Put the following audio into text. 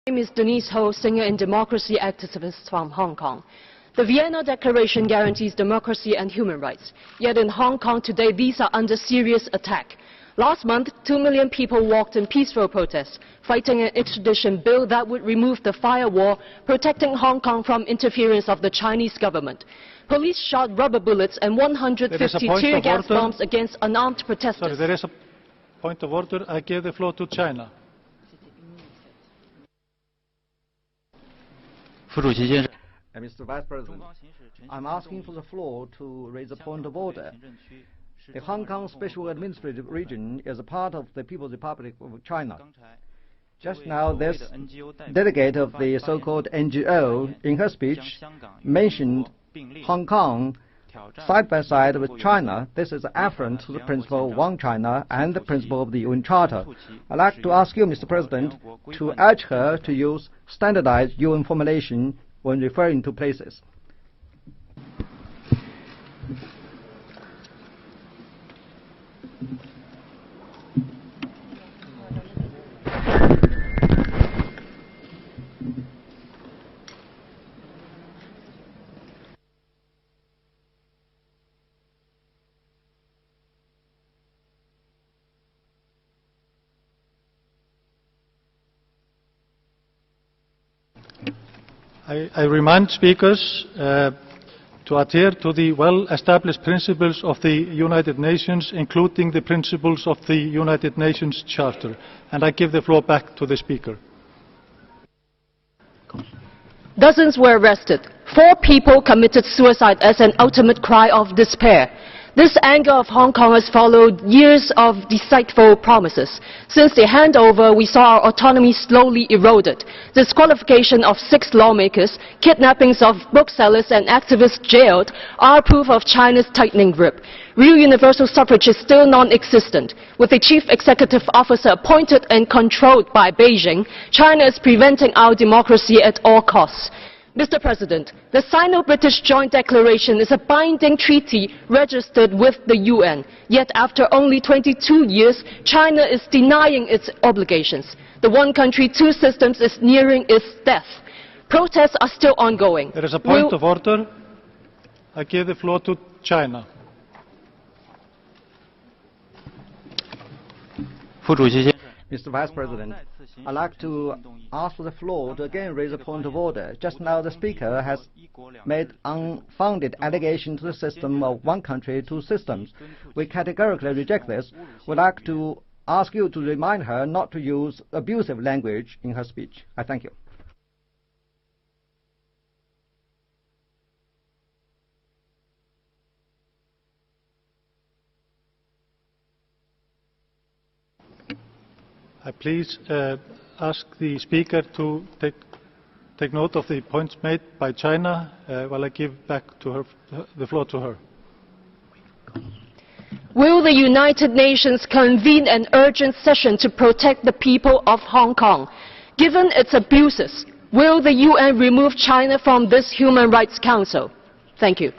My name is Denise Ho, singer and democracy activist from Hong Kong. The Vienna Declaration guarantees democracy and human rights. Yet in Hong Kong today, these are under serious attack. Last month, 2 million people walked in peaceful protests, fighting an extradition bill that would remove the firewall, protecting Hong Kong from interference of the Chinese government. Police shot rubber bullets and 150 tear gas bombs against unarmed protesters. Sorry, there is a point of order. I give the floor to China. Mr. Vice President, I'm asking for the floor to raise a point of order. The Hong Kong Special Administrative Region is a part of the People's Republic of China. Just now, this delegate of the so-called NGO, in her speech, mentioned Hong Kong side by side with China. This is an affront to the principle of One China and the principle of the UN Charter. I'd like to ask you, Mr. President, to urge her to use standardized UN formulation when referring to places. I remind speakers to adhere to the well-established principles of the United Nations, including the principles of the United Nations Charter. And I give the floor back to the speaker. Dozens were arrested. 4 people committed suicide as an ultimate cry of despair. This anger of Hong Kong has followed years of deceitful promises. Since the handover, we saw our autonomy slowly eroded. Disqualification of 6 lawmakers, kidnappings of booksellers and activists jailed are proof of China's tightening grip. Real universal suffrage is still non-existent. With a chief executive officer appointed and controlled by Beijing, China is preventing our democracy at all costs. Mr. President, the Sino-British Joint Declaration is a binding treaty registered with the UN. Yet after only 22 years, China is denying its obligations. The one country, two systems is nearing its death. Protests are still ongoing. There is a point of order. I give the floor to China. Mr. Vice President, I'd like to ask for the floor to again raise a point of order. Just now the Speaker has made unfounded allegation to the system of one country, two systems. We categorically reject this. We'd like to ask you to remind her not to use abusive language in her speech. I thank you. I please ask the Speaker to take note of the points made by China while I give back to her, the floor to her. Will the United Nations convene an urgent session to protect the people of Hong Kong? Given its abuses, will the UN remove China from this Human Rights Council? Thank you.